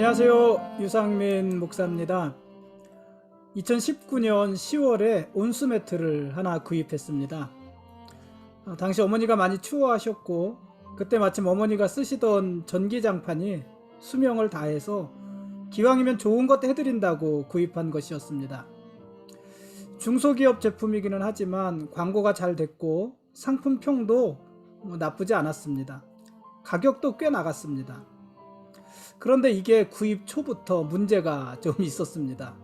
안녕하세요. 유상민 목사입니다. 2019년 10월에 온수매트를 하나 구입했습니다. 당시 어머니가 많이 추워하셨고 그때 마침 어머니가 쓰시던 전기장판이 수명을 다해서 기왕이면 좋은 것 해드린다고 구입한 것이었습니다. 중소기업 제품이기는 하지만 광고가 잘 됐고 상품평도 나쁘지 않았습니다. 가격도 꽤 나갔습니다. 그런데 이게 구입 초부터 문제가 좀 있었습니다.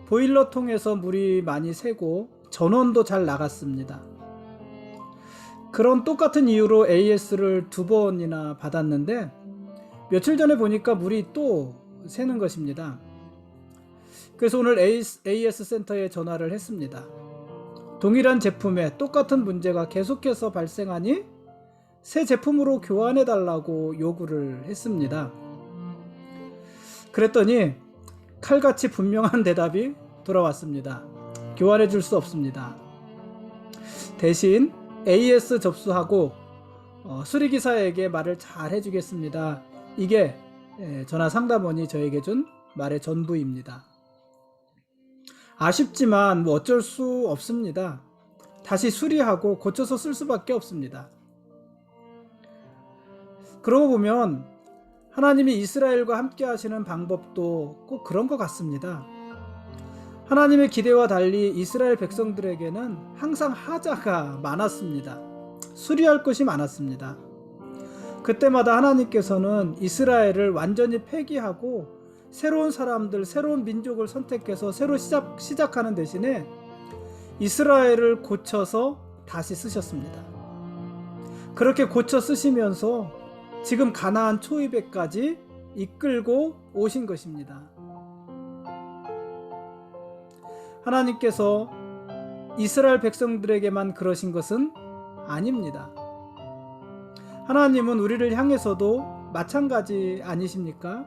보일러 통에서 물이 많이 새고 전원도 잘 나갔습니다. 그런 똑같은 이유로 AS를 2번이나 받았는데 며칠 전에 보니까 물이 또 새는 것입니다. 그래서 오늘 AS 센터에 전화를 했습니다. 동일한 제품에 똑같은 문제가 계속해서 발생하니 새 제품으로 교환해 달라고 요구를 했습니다. 그랬더니 칼같이 분명한 대답이 돌아왔습니다. 교환해 줄 수 없습니다. 대신 AS 접수하고 수리기사에게 말을 잘 해주겠습니다. 이게 전화 상담원이 저에게 준 말의 전부입니다. 아쉽지만 어쩔 수 없습니다. 다시 수리하고 고쳐서 쓸 수밖에 없습니다. 그러고 보면 하나님이 이스라엘과 함께 하시는 방법도 꼭 그런 것 같습니다. 하나님의 기대와 달리 이스라엘 백성들에게는 항상 하자가 많았습니다. 수리할 것이 많았습니다. 그때마다 하나님께서는 이스라엘을 완전히 폐기하고 새로운 사람들, 새로운 민족을 선택해서 새로 시작하는 대신에 이스라엘을 고쳐서 다시 쓰셨습니다. 그렇게 고쳐 쓰시면서 지금 가나안 초입에까지 이끌고 오신 것입니다. 하나님께서 이스라엘 백성들에게만 그러신 것은 아닙니다. 하나님은 우리를 향해서도 마찬가지 아니십니까?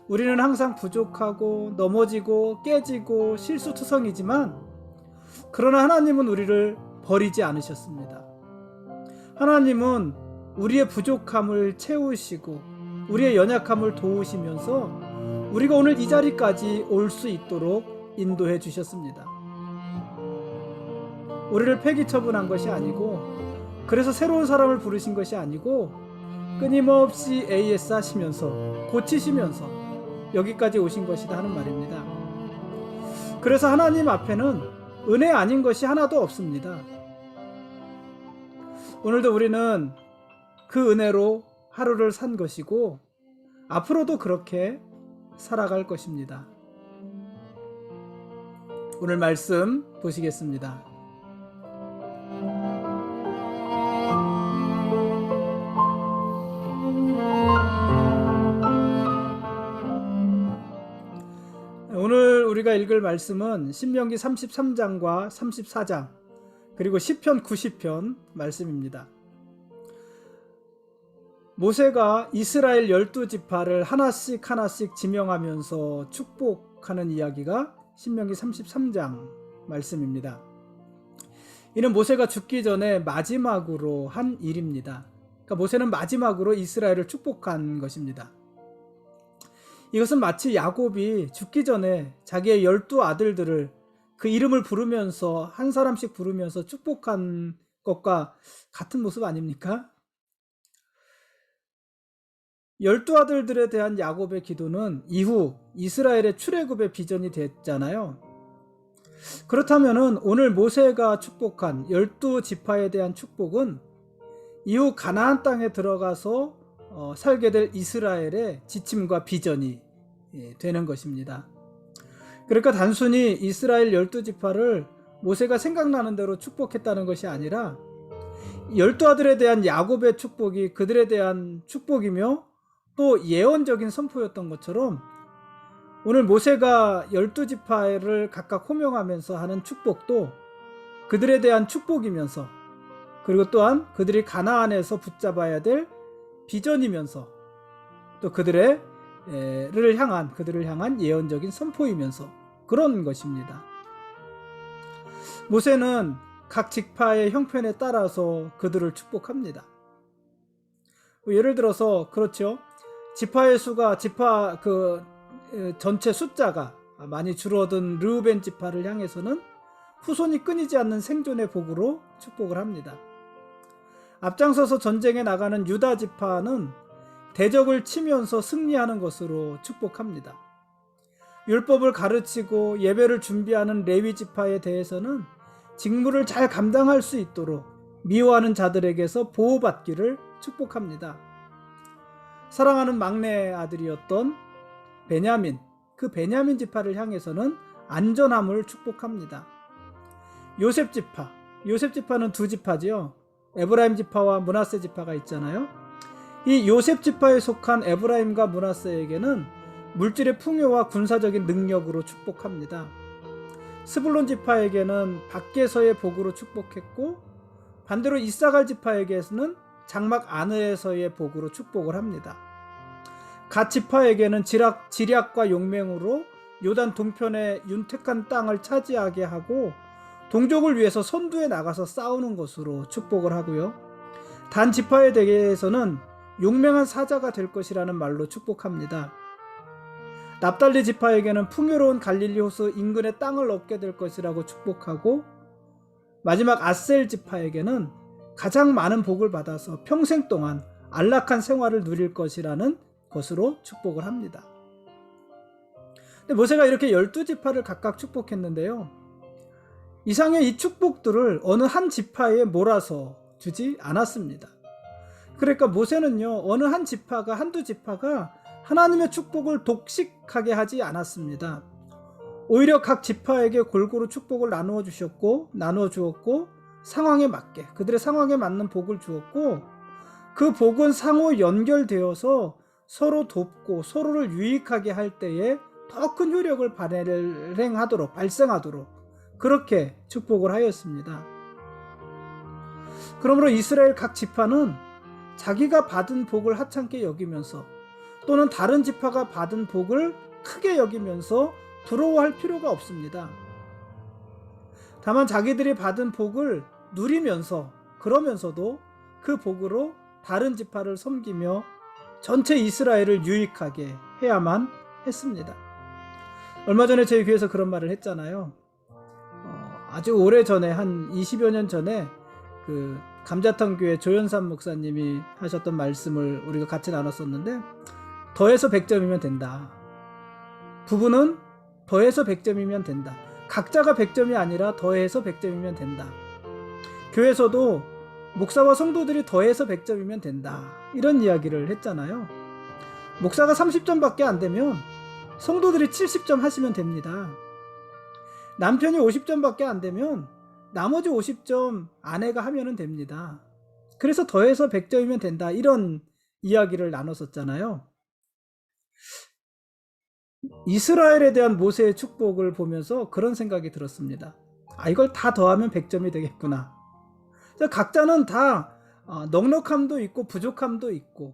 우리는 항상 부족하고 넘어지고 깨지고 실수투성이지만 그러나 하나님은 우리를 버리지 않으셨습니다. 하나님은 우리의 부족함을 채우시고 우리의 연약함을 도우시면서 우리가 오늘 이 자리까지 올 수 있도록 인도해 주셨습니다. 우리를 폐기 처분한 것이 아니고 그래서 새로운 사람을 부르신 것이 아니고 끊임없이 AS 하시면서 고치시면서 여기까지 오신 것이다 하는 말입니다. 그래서 하나님 앞에는 은혜 아닌 것이 하나도 없습니다. 오늘도 우리는 그 은혜로 하루를 산 것이고 앞으로도 그렇게 살아갈 것입니다. 오늘 말씀 보시겠습니다. 오늘 우리가 읽을 말씀은 신명기 33장과 34장 그리고 시편 90편 말씀입니다. 모세가 이스라엘 12지파를 하나씩 지명하면서 축복하는 이야기가 신명기 33장 말씀입니다. 이는 모세가 죽기 전에 마지막으로 한 일입니다. 그러니까 모세는 마지막으로 이스라엘을 축복한 것입니다. 이것은 마치 야곱이 죽기 전에 자기의 12아들들을 그 이름을 부르면서 한 사람씩 부르면서 축복한 것과 같은 모습 아닙니까? 12아들들에 대한 야곱의 기도는 이후 이스라엘의 출애굽의 비전이 됐잖아요. 그렇다면 오늘 모세가 축복한 12지파에 대한 축복은 이후 가나안 땅에 들어가서 살게 될 이스라엘의 지침과 비전이 되는 것입니다. 그러니까 단순히 이스라엘 12지파를 모세가 생각나는 대로 축복했다는 것이 아니라 12아들에 대한 야곱의 축복이 그들에 대한 축복이며 또 예언적인 선포였던 것처럼 오늘 모세가 12지파를 각각 호명하면서 하는 축복도 그들에 대한 축복이면서 그리고 또한 그들이 가나안에서 붙잡아야 될 비전이면서 또 그들을 향한 예언적인 선포이면서 그런 것입니다. 모세는 각 지파의 형편에 따라서 그들을 축복합니다. 예를 들어서 그렇죠. 지파의 수가 전체 숫자가 많이 줄어든 르우벤 지파를 향해서는 후손이 끊이지 않는 생존의 복으로 축복을 합니다. 앞장서서 전쟁에 나가는 유다 지파는 대적을 치면서 승리하는 것으로 축복합니다. 율법을 가르치고 예배를 준비하는 레위 지파에 대해서는 직무를 잘 감당할 수 있도록 미워하는 자들에게서 보호받기를 축복합니다. 사랑하는 막내 아들이었던 베냐민, 그 베냐민 지파를 향해서는 안전함을 축복합니다. 요셉 지파는 두 지파지요. 에브라임 지파와 므낫세 지파가 있잖아요. 이 요셉 지파에 속한 에브라임과 므낫세에게는 물질의 풍요와 군사적인 능력으로 축복합니다. 스불론 지파에게는 밖에서의 복으로 축복했고, 반대로 이사갈 지파에게는 장막 안에서의 복으로 축복을 합니다. 갓 지파에게는 지략과 용맹으로 요단 동편의 윤택한 땅을 차지하게 하고 동족을 위해서 선두에 나가서 싸우는 것으로 축복을 하고요. 단 지파에 대해서는 용맹한 사자가 될 것이라는 말로 축복합니다. 납달리 지파에게는 풍요로운 갈릴리 호수 인근의 땅을 얻게 될 것이라고 축복하고, 마지막 아셀 지파에게는 가장 많은 복을 받아서 평생 동안 안락한 생활을 누릴 것이라는 것으로 축복을 합니다. 근데 모세가 이렇게 12지파를 각각 축복했는데요. 이상의 이 축복들을 어느 한 지파에 몰아서 주지 않았습니다. 그러니까 모세는요, 어느 한 지파가, 한두 지파가 하나님의 축복을 독식하게 하지 않았습니다. 오히려 각 지파에게 골고루 축복을 나누어 주었고, 상황에 맞게, 그들의 상황에 맞는 복을 주었고, 그 복은 상호 연결되어서 서로 돕고 서로를 유익하게 할 때에 더 큰 효력을 발생하도록 그렇게 축복을 하였습니다. 그러므로 이스라엘 각 지파는 자기가 받은 복을 하찮게 여기면서, 또는 다른 지파가 받은 복을 크게 여기면서 부러워할 필요가 없습니다. 다만 자기들이 받은 복을 누리면서, 그러면서도 그 복으로 다른 지파를 섬기며 전체 이스라엘을 유익하게 해야만 했습니다. 얼마 전에 저희 교회에서 그런 말을 했잖아요. 아주 오래전에, 한 20여 년 전에 그 감자탕 교회 조연삼 목사님이 하셨던 말씀을 우리가 같이 나눴었는데, 더해서 100점이면 된다. 부부는 더해서 100점이면 된다. 각자가 100점이 아니라 더해서 100점이면 된다. 교회에서도 목사와 성도들이 더해서 100점이면 된다. 이런 이야기를 했잖아요. 목사가 30점밖에 안 되면 성도들이 70점 하시면 됩니다. 남편이 50점밖에 안 되면 나머지 50점 아내가 하면 됩니다. 그래서 더해서 100점이면 된다. 이런 이야기를 나눴었잖아요. 이스라엘에 대한 모세의 축복을 보면서 그런 생각이 들었습니다. 이걸 다 더하면 100점이 되겠구나. 각자는 다 넉넉함도 있고 부족함도 있고,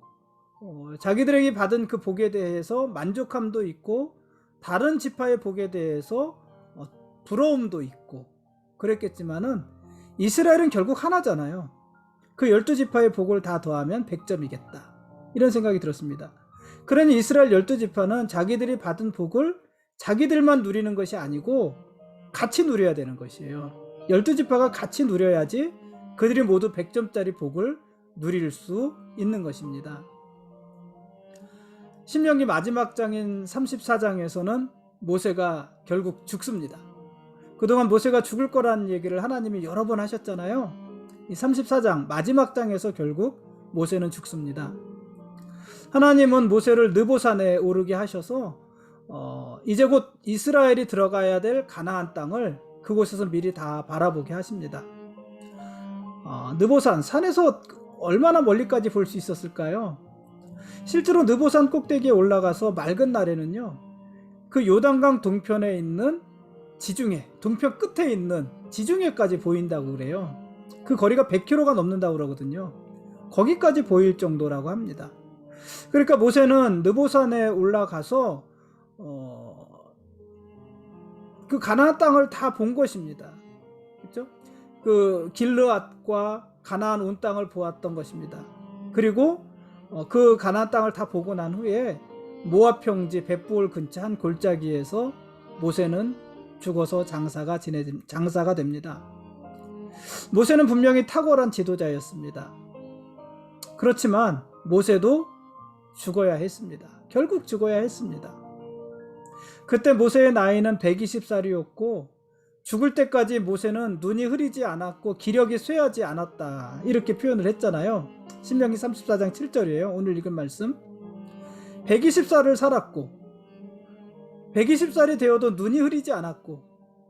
자기들에게 받은 그 복에 대해서 만족함도 있고, 다른 지파의 복에 대해서 부러움도 있고 그랬겠지만은, 이스라엘은 결국 하나잖아요. 그 12지파의 복을 다 더하면 100점이겠다. 이런 생각이 들었습니다. 그러니 이스라엘 12지파는 자기들이 받은 복을 자기들만 누리는 것이 아니고 같이 누려야 되는 것이에요. 12지파가 같이 누려야지 그들이 모두 100점짜리 복을 누릴 수 있는 것입니다. 신명기 마지막 장인 34장에서는 모세가 결국 죽습니다. 그동안 모세가 죽을 거라는 얘기를 하나님이 여러 번 하셨잖아요. 이 34장 마지막 장에서 결국 모세는 죽습니다. 하나님은 모세를 느보산에 오르게 하셔서 이제 곧 이스라엘이 들어가야 될 가나안 땅을 그곳에서 미리 다 바라보게 하십니다. 느보산, 산에서 얼마나 멀리까지 볼 수 있었을까요? 실제로 느보산 꼭대기에 올라가서 맑은 날에는요, 그 요단강 동편에 있는 지중해, 동편 끝에 있는 지중해까지 보인다고 그래요. 그 거리가 100km가 넘는다고 그러거든요. 거기까지 보일 정도라고 합니다. 그러니까 모세는 느보산에 올라가서 그 가나안 땅을 다 본 것입니다. 그렇죠? 그 길르앗과 가나안 온 땅을 보았던 것입니다. 그리고 그 가나안 땅을 다 보고 난 후에 모압 평지 벳부올 근처 한 골짜기에서 모세는 죽어서 장사가 됩니다. 모세는 분명히 탁월한 지도자였습니다. 그렇지만 모세도 죽어야 했습니다. 결국 죽어야 했습니다. 그때 모세의 나이는 120살이었고 죽을 때까지 모세는 눈이 흐리지 않았고 기력이 쇠하지 않았다, 이렇게 표현을 했잖아요. 신명기 34장 7절이에요. 오늘 읽은 말씀. 120살을 살았고 120살이 되어도 눈이 흐리지 않았고,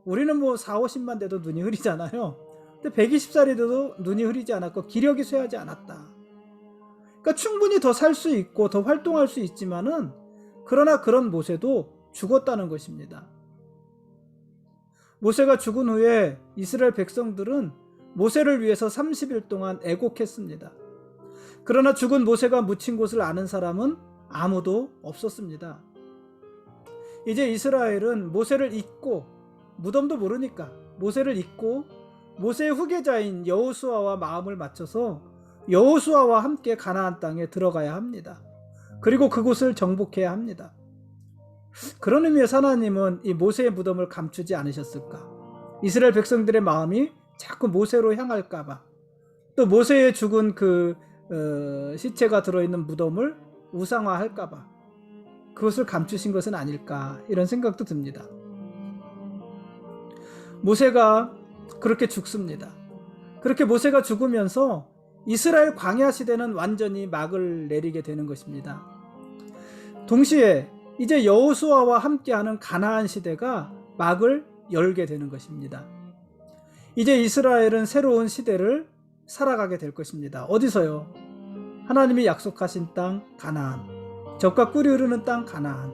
우리는 뭐 4, 50만 돼도 눈이 흐리잖아요. 근데 120살이 돼도 눈이 흐리지 않았고 기력이 쇠하지 않았다. 그러니까 충분히 더 살 수 있고 더 활동할 수 있지만은, 그러나 그런 모세도 죽었다는 것입니다. 모세가 죽은 후에 이스라엘 백성들은 모세를 위해서 30일 동안 애곡했습니다. 그러나 죽은 모세가 묻힌 곳을 아는 사람은 아무도 없었습니다. 이제 이스라엘은 모세를 잊고, 무덤도 모르니까 모세를 잊고 모세의 후계자인 여호수아와 마음을 맞춰서 여호수아와 함께 가나안 땅에 들어가야 합니다. 그리고 그곳을 정복해야 합니다. 그런 의미에서 하나님은 이 모세의 무덤을 감추지 않으셨을까? 이스라엘 백성들의 마음이 자꾸 모세로 향할까봐, 또 모세의 죽은 그 시체가 들어있는 무덤을 우상화할까봐 그것을 감추신 것은 아닐까, 이런 생각도 듭니다. 모세가 그렇게 죽습니다. 그렇게 모세가 죽으면서 이스라엘 광야 시대는 완전히 막을 내리게 되는 것입니다. 동시에 이제 여호수아와 함께하는 가나안 시대가 막을 열게 되는 것입니다. 이제 이스라엘은 새로운 시대를 살아가게 될 것입니다. 어디서요? 하나님이 약속하신 땅 가나안, 젖과 꿀이 흐르는 땅 가나안,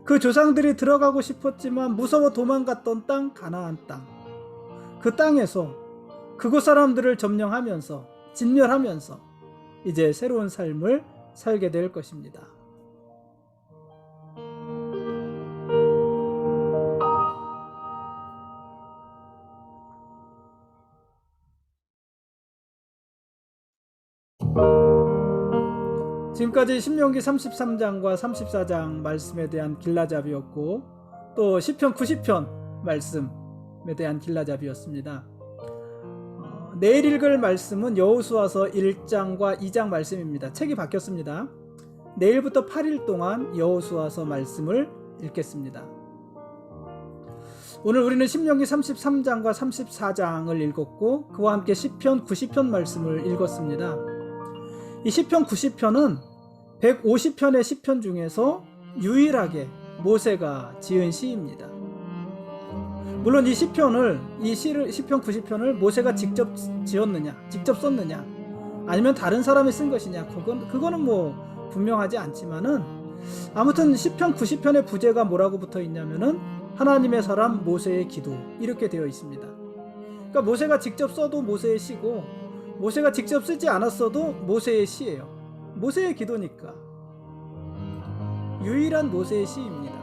그 조상들이 들어가고 싶었지만 무서워 도망갔던 땅 가나안 땅, 그 땅에서 그곳 사람들을 점령하면서 진멸하면서 이제 새로운 삶을 살게 될 것입니다. 지금까지 신명기 33장과 34장 말씀에 대한 길라잡이였고, 또 시편 90편 말씀에 대한 길라잡이였습니다. 내일 읽을 말씀은 여호수아서 1장과 2장 말씀입니다. 책이 바뀌었습니다. 내일부터 8일 동안 여호수아서 말씀을 읽겠습니다. 오늘 우리는 신명기 33장과 34장을 읽었고, 그와 함께 시편 90편 말씀을 읽었습니다. 이 시편 90편은 150편의 시편 중에서 유일하게 모세가 지은 시입니다. 물론 이 시편 90편을 모세가 직접 지었느냐, 직접 썼느냐, 아니면 다른 사람이 쓴 것이냐, 그거는 뭐 분명하지 않지만은, 아무튼 시편 90편의 부제가 뭐라고 붙어 있냐면은 하나님의 사람 모세의 기도, 이렇게 되어 있습니다. 그러니까 모세가 직접 써도 모세의 시고, 모세가 직접 쓰지 않았어도 모세의 시예요. 모세의 기도니까 유일한 모세의 시입니다.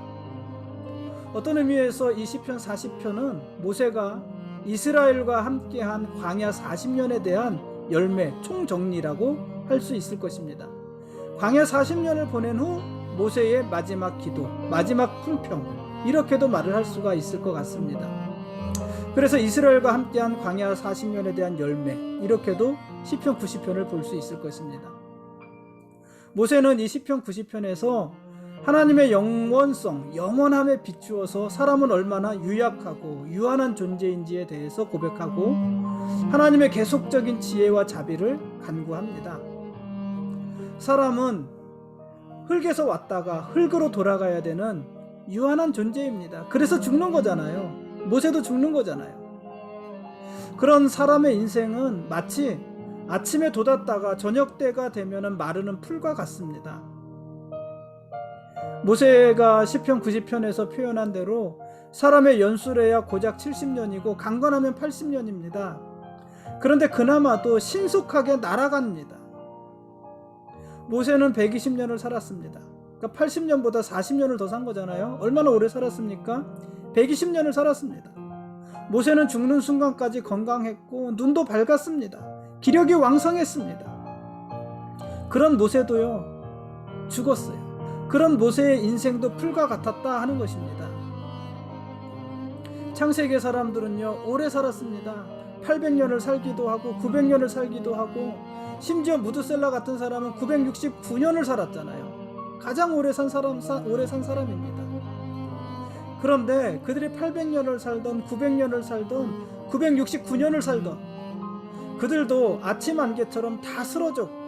어떤 의미에서 이 시편 40편은 모세가 이스라엘과 함께한 광야 40년에 대한 열매, 총정리라고 할 수 있을 것입니다. 광야 40년을 보낸 후 모세의 마지막 기도, 마지막 품평, 이렇게도 말을 할 수가 있을 것 같습니다. 그래서 이스라엘과 함께한 광야 40년에 대한 열매, 이렇게도 시편 90편을 볼 수 있을 것입니다. 모세는 이 시편 90편에서 하나님의 영원성, 영원함에 비추어서 사람은 얼마나 유약하고 유한한 존재인지에 대해서 고백하고 하나님의 계속적인 지혜와 자비를 간구합니다. 사람은 흙에서 왔다가 흙으로 돌아가야 되는 유한한 존재입니다. 그래서 죽는 거잖아요. 모세도 죽는 거잖아요. 그런 사람의 인생은 마치 아침에 돋았다가 저녁 때가 되면 마르는 풀과 같습니다. 모세가 시편 90편에서 표현한 대로 사람의 연수래야 고작 70년이고 강건하면 80년입니다. 그런데 그나마도 신속하게 날아갑니다. 모세는 120년을 살았습니다. 그러니까 80년보다 40년을 더 산 거잖아요. 얼마나 오래 살았습니까? 120년을 살았습니다. 모세는 죽는 순간까지 건강했고 눈도 밝았습니다. 기력이 왕성했습니다. 그런 모세도요 죽었어요. 그런 모세의 인생도 풀과 같았다 하는 것입니다. 창세기 사람들은요 오래 살았습니다. 800년을 살기도 하고 900년을 살기도 하고, 심지어 무드셀라 같은 사람은 969년을 살았잖아요. 가장 오래 산 사람입니다. 그런데 그들이 800년을 살던 900년을 살던 969년을 살던 그들도 아침 안개처럼 다 쓰러졌고,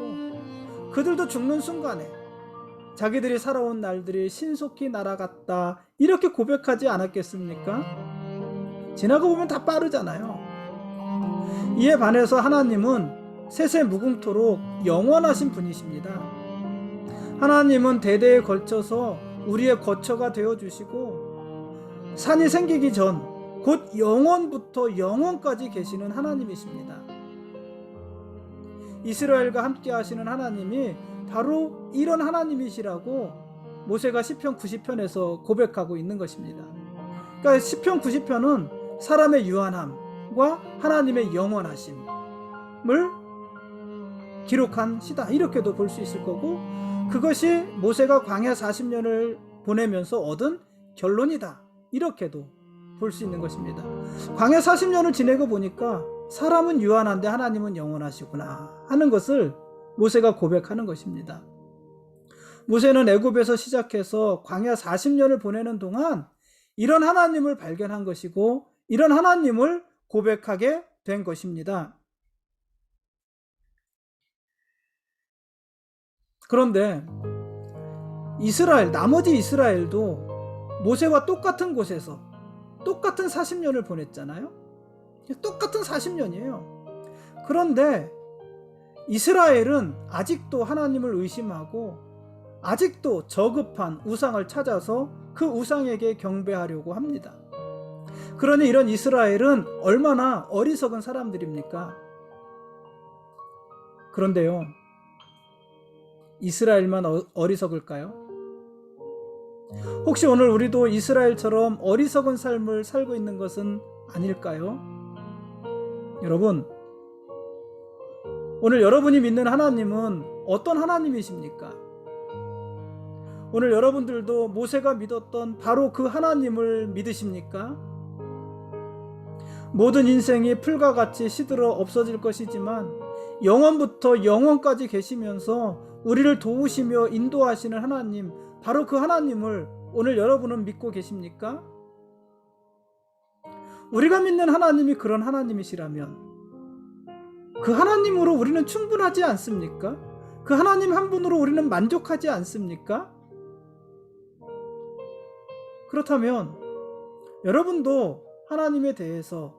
그들도 죽는 순간에 자기들이 살아온 날들이 신속히 날아갔다 이렇게 고백하지 않았겠습니까? 지나고 보면 다 빠르잖아요. 이에 반해서 하나님은 세세 무궁토록 영원하신 분이십니다. 하나님은 대대에 걸쳐서 우리의 거처가 되어주시고, 산이 생기기 전 곧 영원부터 영원까지 계시는 하나님이십니다. 이스라엘과 함께 하시는 하나님이 바로 이런 하나님이시라고 모세가 시편 90편에서 고백하고 있는 것입니다. 그러니까 시편 90편은 사람의 유한함과 하나님의 영원하심을 기록한 시다 이렇게도 볼 수 있을 거고, 그것이 모세가 광야 40년을 보내면서 얻은 결론이다 이렇게도 볼 수 있는 것입니다. 광야 40년을 지내고 보니까 사람은 유한한데 하나님은 영원하시구나 하는 것을 모세가 고백하는 것입니다. 모세는 애굽에서 시작해서 광야 40년을 보내는 동안 이런 하나님을 발견한 것이고, 이런 하나님을 고백하게 된 것입니다. 그런데 나머지 이스라엘도 모세와 똑같은 곳에서 똑같은 40년을 보냈잖아요. 똑같은 40년이에요. 그런데 이스라엘은 아직도 하나님을 의심하고 아직도 저급한 우상을 찾아서 그 우상에게 경배하려고 합니다. 그러니 이런 이스라엘은 얼마나 어리석은 사람들입니까? 그런데요, 이스라엘만 어리석을까요? 혹시 오늘 우리도 이스라엘처럼 어리석은 삶을 살고 있는 것은 아닐까요? 여러분, 오늘 여러분이 믿는 하나님은 어떤 하나님이십니까? 오늘 여러분들도 모세가 믿었던 바로 그 하나님을 믿으십니까? 모든 인생이 풀과 같이 시들어 없어질 것이지만 영원부터 영원까지 계시면서 우리를 도우시며 인도하시는 하나님, 바로 그 하나님을 오늘 여러분은 믿고 계십니까? 우리가 믿는 하나님이 그런 하나님이시라면 그 하나님으로 우리는 충분하지 않습니까? 그 하나님 한 분으로 우리는 만족하지 않습니까? 그렇다면 여러분도 하나님에 대해서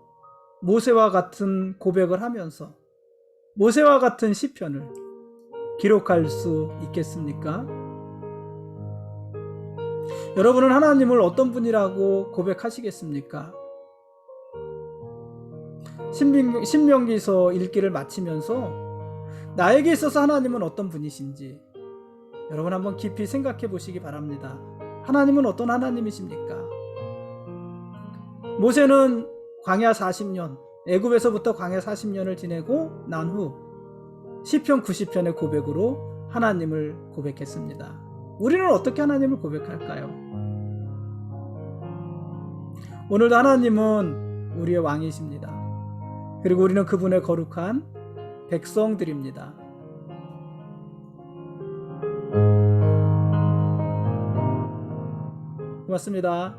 모세와 같은 고백을 하면서 모세와 같은 시편을 기록할 수 있겠습니까? 여러분은 하나님을 어떤 분이라고 고백하시겠습니까? 신명기서 읽기를 마치면서 나에게 있어서 하나님은 어떤 분이신지 여러분 한번 깊이 생각해 보시기 바랍니다. 하나님은 어떤 하나님이십니까? 모세는 광야 40년, 애굽에서부터 광야 40년을 지내고 난 후 시편 90편의 고백으로 하나님을 고백했습니다. 우리는 어떻게 하나님을 고백할까요? 오늘도 하나님은 우리의 왕이십니다. 그리고 우리는 그분의 거룩한 백성들입니다. 고맙습니다.